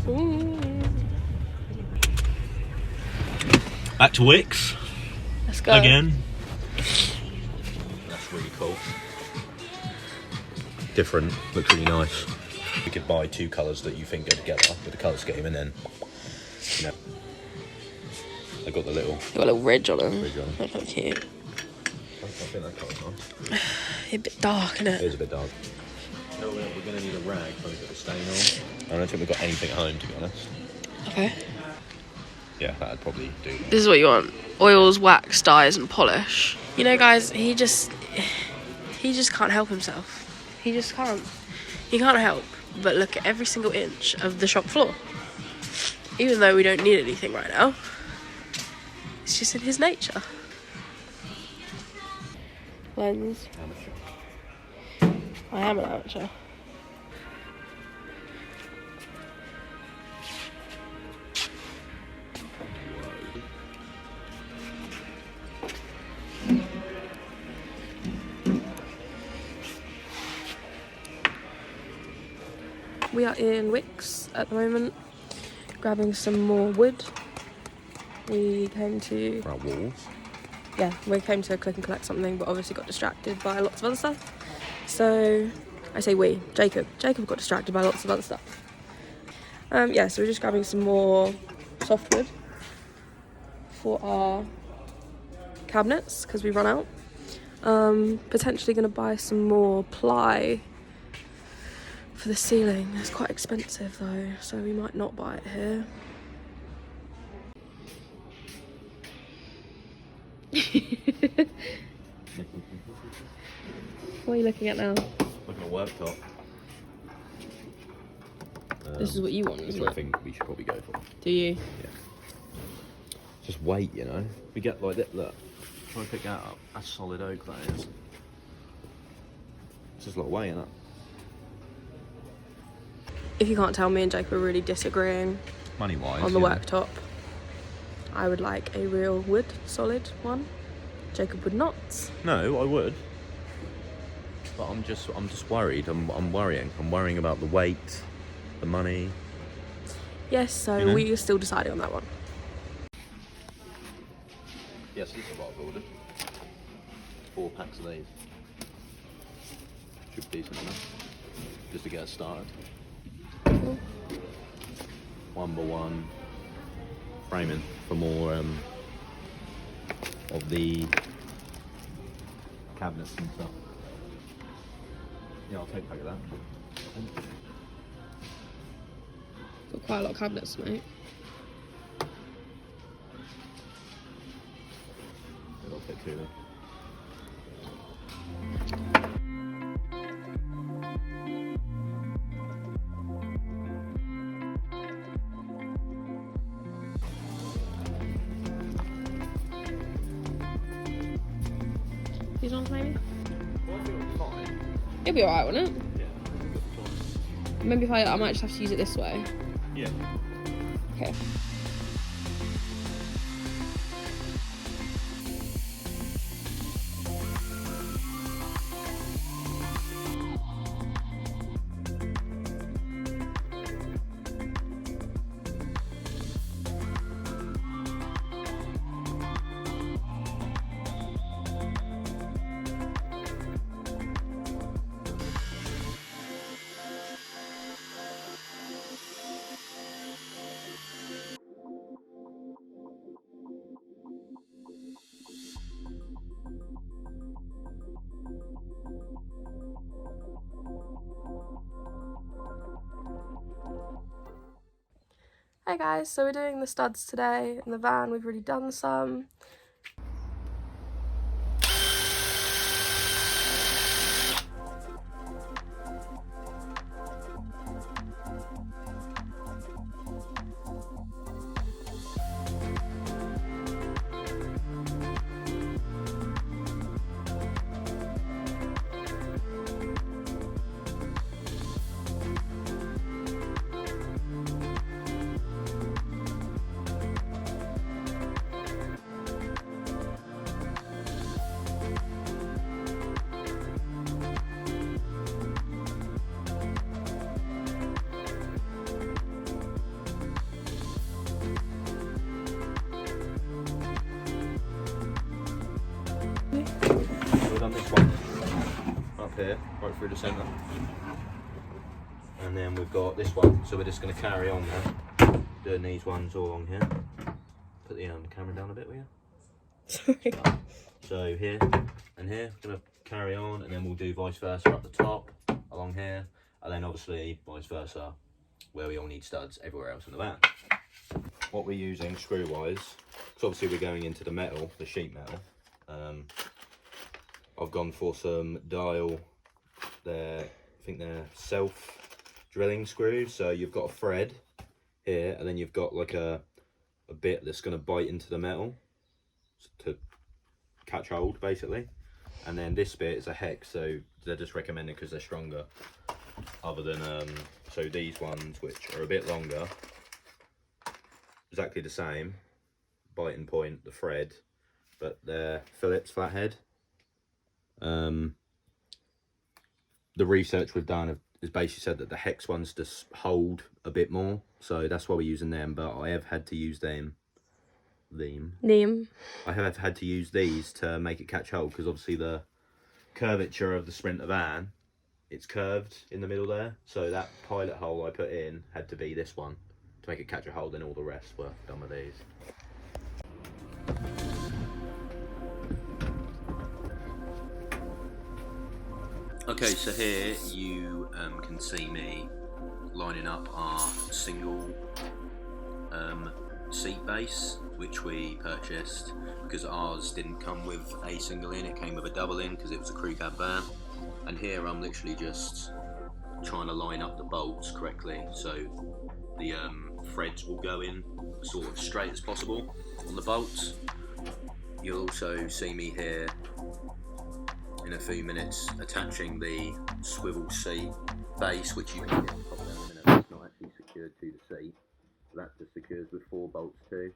What? Back to Wicks. Let's go. Again. That's really cool. Different, looks really nice. You could buy 2 colours that you think go together with the colour scheme, and then, you know, they've got the little... Got a little ridge on them. Ridge on them. That's quite cute. I think that colour's nice. It's a bit dark, isn't it? It is a bit dark. No, we're going to need a rag to put the stain on. I don't think we've got anything at home, to be honest. Okay. Yeah, that'd probably do. This is what you want. Oils, wax, dyes and polish. You know, guys, he just can't help himself. He just can't. He can't help but look at every single inch of the shop floor. Even though we don't need anything right now. It's just in his nature. Lens. Amateur. I am an amateur. We are in Wicks at the moment, grabbing some more wood. We came to... For our walls. Yeah, we came to click and collect something, but obviously got distracted by lots of other stuff. So, I say we, Jacob. Jacob got distracted by lots of other stuff. Yeah, so we're just grabbing some more softwood for our cabinets, because we've run out. Potentially going to buy some more ply for the ceiling. It's quite expensive though, so we might not buy it here. What are you looking at now? Looking at a worktop. This is what you want, This isn't is what I it? think we should probably go for. Do you? Yeah. Just weight, you know. We get like that. Look, try and pick that up. That's solid oak, that is. It's just a lot of weight, isn't it? If you can't tell, me and Jacob are really disagreeing Money-wise. on the yeah. worktop. I would like a real wood, solid one. Jacob would not. No, I would. But I'm just worried. I'm worrying. I'm worrying about the weight, the money. Yes, so You know? we are still deciding on that one. Yes, this is what I've ordered. 4 packs of these. Should be decent enough. Just to get us started. Cool. 1x1 framing for more of the cabinets and stuff. Yeah, I'll take a pack of that. Got quite a lot of cabinets, mate. I'll take 2 then. These ones, maybe? Well, I think it's fine. It'll be alright, won't it? Yeah, I think it's fine. Maybe if I might just have to use it this way. Yeah. Okay. Hey guys, so we're doing the studs today in the van. We've already done some. here, right through the centre. And then we've got this one, so we're just going to carry on there, doing these ones all along here. Put the camera down a bit, will you? Sorry. So here and here, going to carry on, and then we'll do vice versa up the top, along here, and then obviously vice versa, where we all need studs everywhere else in the van. What we're using screw-wise, because obviously we're going into the metal, the sheet metal. I've gone for some dial, I think they're self-drilling screws. So you've got a thread here, and then you've got like a bit that's going to bite into the metal to catch hold, basically. And then this bit is a hex, so they're just recommended because they're stronger. Other than, so these ones, which are a bit longer, exactly the same, biting point, the thread, but they're Phillips flathead. The research we've done has basically said that the hex ones just hold a bit more, so that's why we're using them. But I have had to use I have had to use these to make it catch hold, because obviously the curvature of the Sprinter van, it's curved in the middle there, so that pilot hole I put in had to be this one to make it catch a hold, and all the rest were done with these. Okay, so here you can see me lining up our single seat base, which we purchased because ours didn't come with a single in, it came with a double in because it was a crew cab van. And here I'm literally just trying to line up the bolts correctly so the threads will go in sort of straight as possible on the bolts. You'll also see me here in a few minutes attaching the swivel seat base, which you can get pop down in a minute. It's not actually secured to the seat, that just secures with 4 bolts too.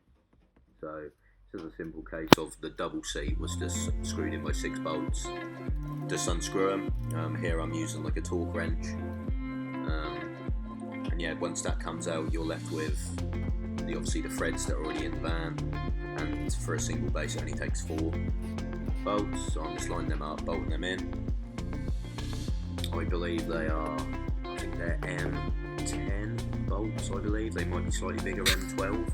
So this is a simple case of the double seat was just screwed in by 6 bolts. Just unscrew them. Here I'm using like a torque wrench, and yeah, once that comes out, you're left with obviously the threads that are already in the van. And for a single base, it only takes 4 bolts. So I'm just lining them up, bolting them in. I believe they are, I think they're M10 bolts. I believe they might be slightly bigger, M12.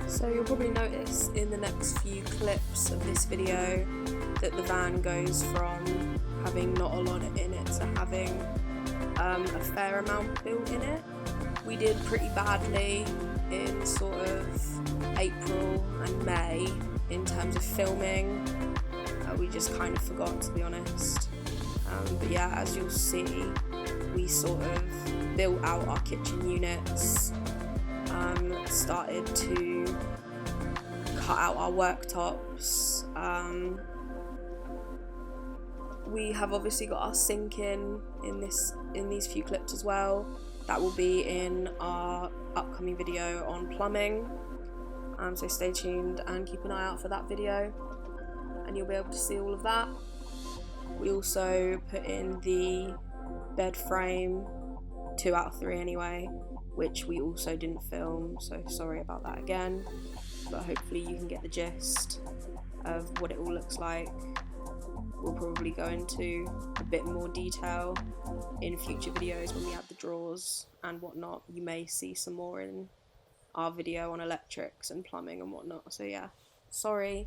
So you'll probably notice in the next few clips of this video that the van goes from having not a lot in it to having a fair amount built in it. We did pretty badly in sort of April and May in terms of filming. We just kind of forgot, to be honest. But yeah, as you'll see, we sort of built out our kitchen units, started to cut out our worktops. We have obviously got our sink in these few clips as well. That will be in our upcoming video on plumbing. So stay tuned and keep an eye out for that video, and you'll be able to see all of that. We also put in the bed frame, 2 out of 3 anyway, which we also didn't film, so sorry about that again, but hopefully you can get the gist of what it all looks like. We'll probably go into a bit more detail in future videos when we add the drawers and whatnot. You may see some more in our video on electrics and plumbing and whatnot, so yeah, sorry.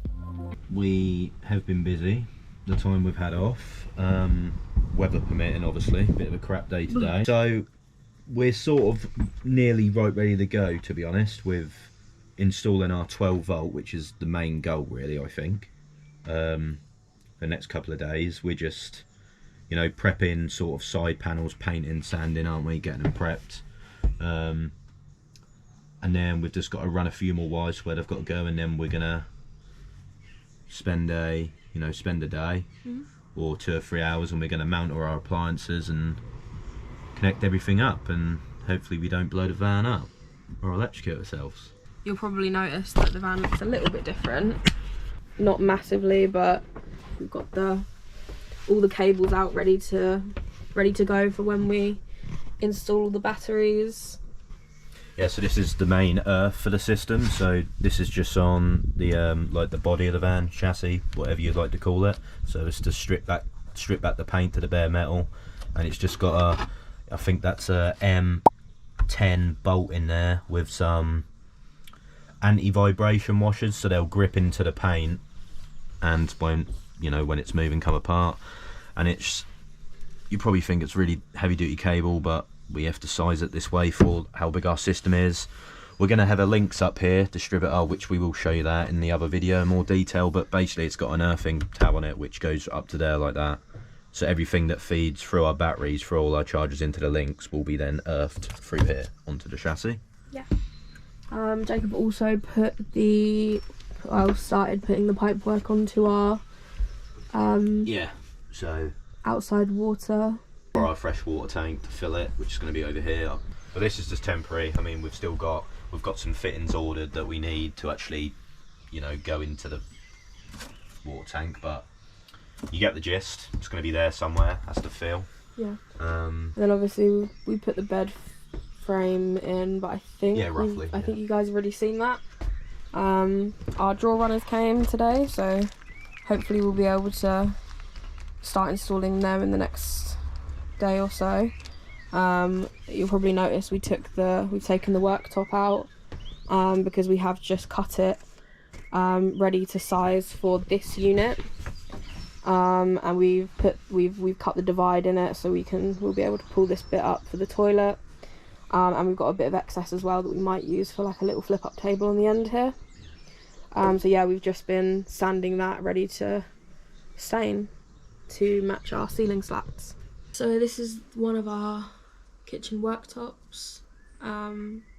We have been busy, the time we've had off. weather permitting, obviously. A bit of a crap day today. So we're sort of nearly ready to go, to be honest, with installing our 12 volt, which is the main goal really, I think. The next couple of days we're just, you know, prepping sort of side panels, painting, sanding, aren't we, getting them prepped. And then we've just got to run a few more wires where they've got to go, and then we're gonna spend a day or 2 or 3 hours, and we're gonna mount all our appliances and connect everything up, and hopefully we don't blow the van up or electrocute ourselves. You'll probably notice that the van looks a little bit different. Not massively, but we've got all the cables out ready to go for when we install the batteries. Yeah, so this is the main earth for the system. So this is just on the like the body of the van, chassis, whatever you'd like to call it. So it's to strip back the paint to the bare metal, and it's just got I think that's a M10 bolt in there with some anti-vibration washers, so they'll grip into the paint, and when it's moving, come apart. And you probably think it's really heavy duty cable, but we have to size it this way for how big our system is. We're going to have a links up here, distributor, which we will show you that in the other video in more detail, but basically it's got an earthing tab on it which goes up to there like that. So everything that feeds through our batteries, through all our chargers into the links, will be then earthed through here onto the chassis. Yeah. Jacob also started putting the pipework onto our so outside water, or our fresh water tank to fill it, which is going to be over here. But this is just temporary. I mean, we've got some fittings ordered that we need to actually, go into the water tank, but you get the gist. It's going to be there somewhere. That's the feel. Yeah. Then obviously we put the bed frame in, but I think I think you guys have already seen that. Our drawer runners came today, so hopefully we'll be able to start installing them in the next day or so. You'll probably notice we've taken the worktop out because we have just cut it ready to size for this unit. And we've cut the divide in it, so we'll be able to pull this bit up for the toilet. And we've got a bit of excess as well that we might use for like a little flip up table on the end here. So yeah, we've just been sanding that ready to stain to match our ceiling slats. So this is one of our kitchen worktops,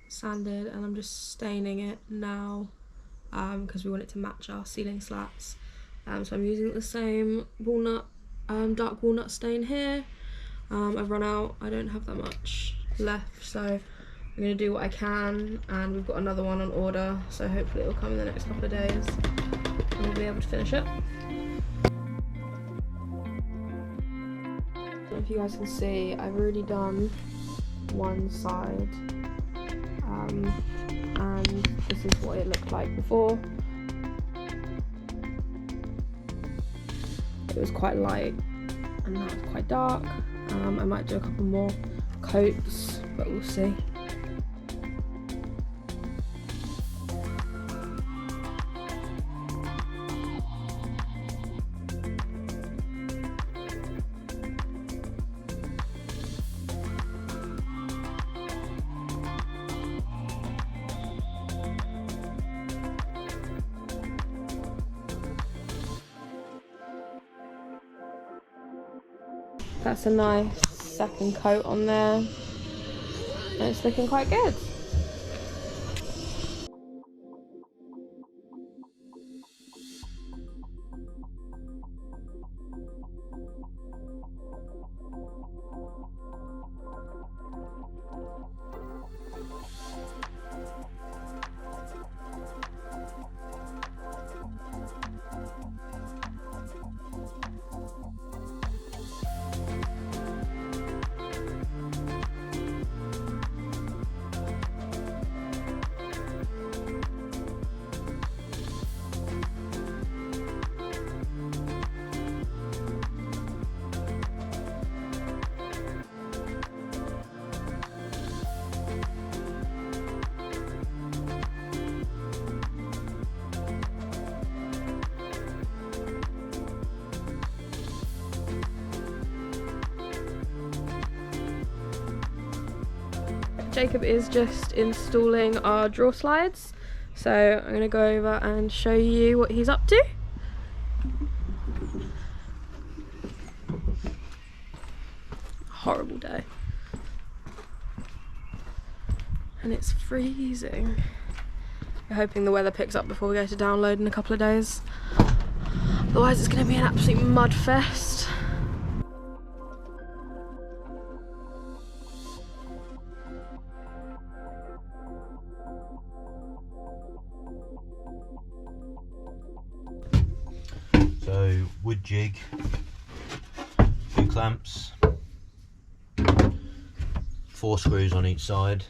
sanded, and I'm just staining it now because we want it to match our ceiling slats. So I'm using the same walnut, dark walnut stain here. I've run out, I don't have that much left, so I'm going to do what I can, and we've got another one on order, so hopefully it will come in the next couple of days and we'll be able to finish it. If you guys can see, I've already done one side, and this is what it looked like before. It was quite light and now it's quite dark. I might do a couple more coats, but we'll see. That's a nice second coat on there, and it's looking quite good. Jacob is just installing our drawer slides, so I'm going to go over and show you what he's up to. Horrible day. And it's freezing. We're hoping the weather picks up before we go to download in a couple of days. Otherwise it's going to be an absolute mud fest. So, wood jig, 2 clamps, 4 screws on each side,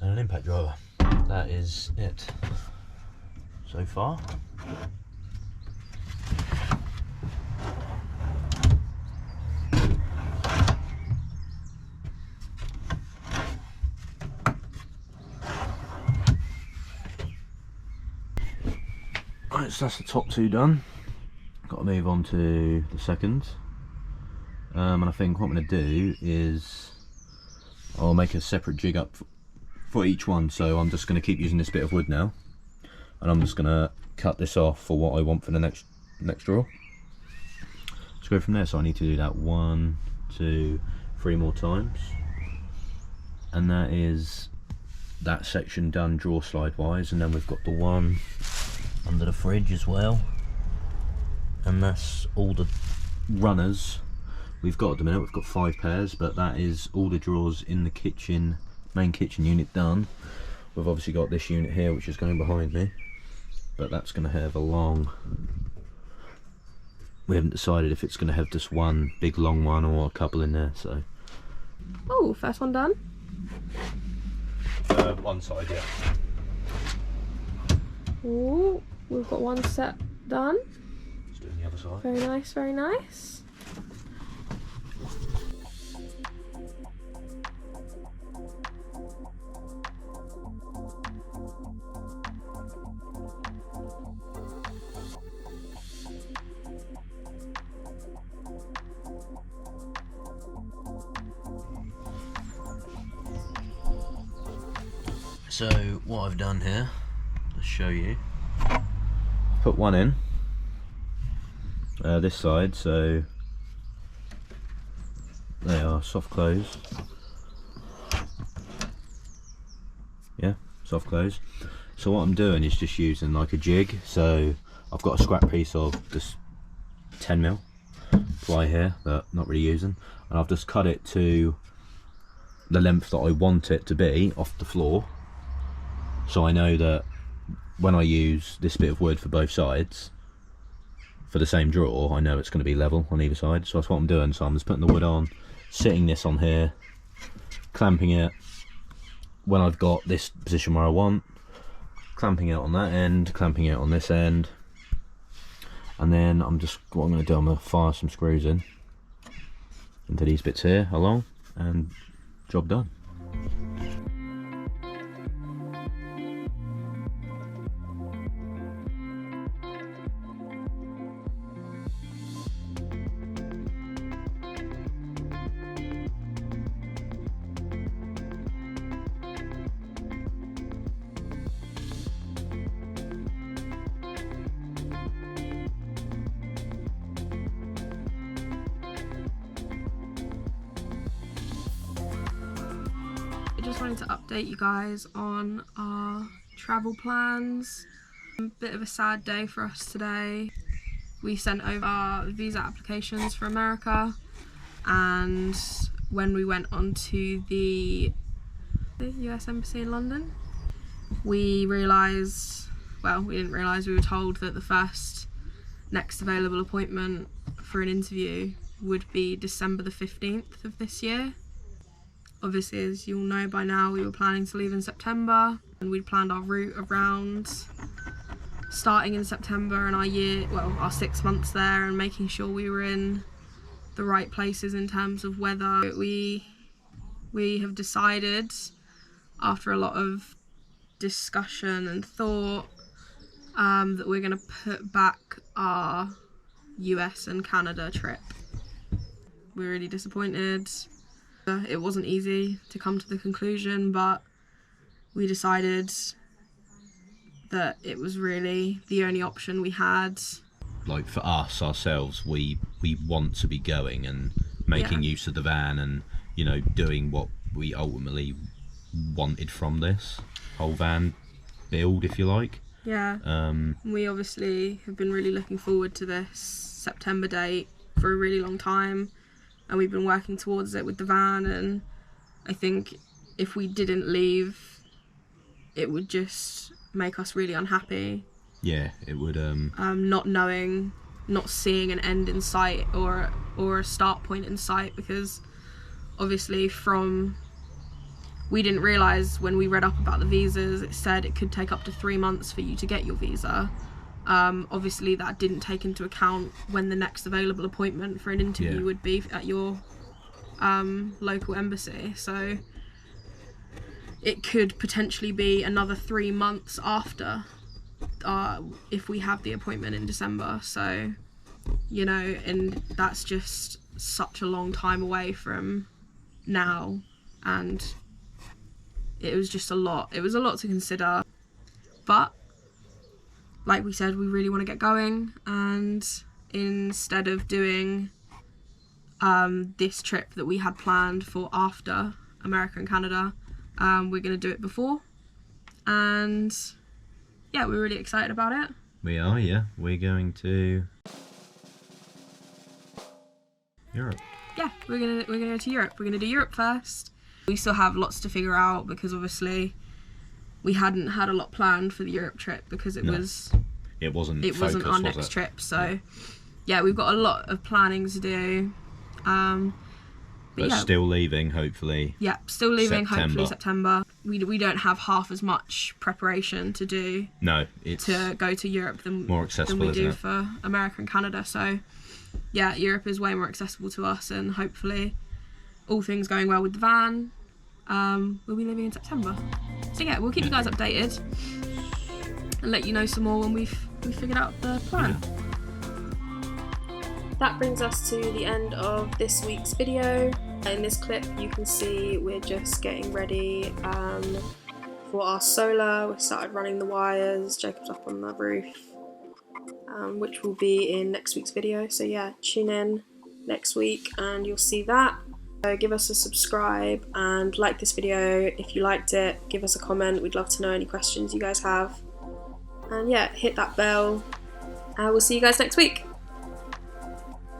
and an impact driver. That is it so far. Right, so that's the top 2 done. Got to move on to the second. And I think what I'm going to do is I'll make a separate jig up for each one. So I'm just going to keep using this bit of wood now, and I'm just going to cut this off for what I want for the next drawer. Let's go from there. So I need to do that 1, 2, 3 more times, and that is that section done drawer slide wise. And then we've got the one under the fridge as well, and that's all the runners we've got at the minute. We've got 5 pairs, but that is all the drawers in the kitchen, main kitchen unit done. We've obviously got this unit here which is going behind me, but that's going to have a long, we haven't decided if it's going to have just one big long one or a couple in there. So oh, first one done. One side, yeah. Ooh, we've got one set done. Let's do the other side. Very nice, very nice. So what I've done here, to show you, put one in this side, so they are soft close. Yeah, soft close. So what I'm doing is just using like a jig. So I've got a scrap piece of this 10mm ply here that I'm not really using, and I've just cut it to the length that I want it to be off the floor. So I know that when I use this bit of wood for both sides, for the same drawer, I know it's going to be level on either side. So that's what I'm doing. So I'm just putting the wood on, sitting this on here, clamping it when I've got this position where I want, clamping it on that end, clamping it on this end, and then what I'm going to do, I'm going to fire some screws in into these bits here along, and job done. Just wanted to update you guys on our travel plans. A bit of a sad day for us today. We sent over our visa applications for America, and when we went onto the US Embassy in London, we realised, well, we didn't realise, we were told that the first next available appointment for an interview would be December the 15th of this year. Obviously, as you'll know by now, we were planning to leave in September, and we'd planned our route around starting in September and our 6 months there, and making sure we were in the right places in terms of weather. We have decided, after a lot of discussion and thought, that we're going to put back our US and Canada trip. We're really disappointed. It wasn't easy to come to the conclusion, but we decided that it was really the only option we had. Like for us ourselves, we want to be going and making use of the van and, you know, doing what we ultimately wanted from this whole van build, if you like. Yeah. We obviously have been really looking forward to this September date for a really long time, and we've been working towards it with the van, and I think if we didn't leave, it would just make us really unhappy. Yeah, it would. Not seeing an end in sight or a start point in sight, because obviously we didn't realise when we read up about the visas, it said it could take up to 3 months for you to get your visa. Obviously that didn't take into account when the next available appointment for an interview would be at your local embassy. So it could potentially be another 3 months after if we have the appointment in December. So, you know, and that's just such a long time away from now, and it was just a lot. It was a lot to consider, but like we said, we really want to get going, and instead of doing this trip that we had planned for after America and Canada, we're going to do it before, and yeah, we're really excited about it. We are, yeah. We're going to Europe. Yeah, we're gonna go to Europe. We're gonna do Europe first. We still have lots to figure out, because obviously we hadn't had a lot planned for the Europe trip, because it wasn't our next trip. So yeah, we've got a lot of planning to do. But still leaving, hopefully. Yeah, still leaving, hopefully September. We don't have half as much preparation to do. No, it's to go to Europe than we do for America and Canada. So yeah, Europe is way more accessible to us, and hopefully, all things going well with the van, we'll be leaving in September. So yeah, we'll keep you guys updated and let you know some more when we've figured out the plan. Yeah. That brings us to the end of this week's video. In this clip you can see we're just getting ready for our solar. We started running the wires, Jacob's up on the roof, which will be in next week's video. So yeah, tune in next week and you'll see that. So give us a subscribe and like this video if you liked it. Give us a comment, we'd love to know any questions you guys have. And yeah, hit that bell. We'll see you guys next week.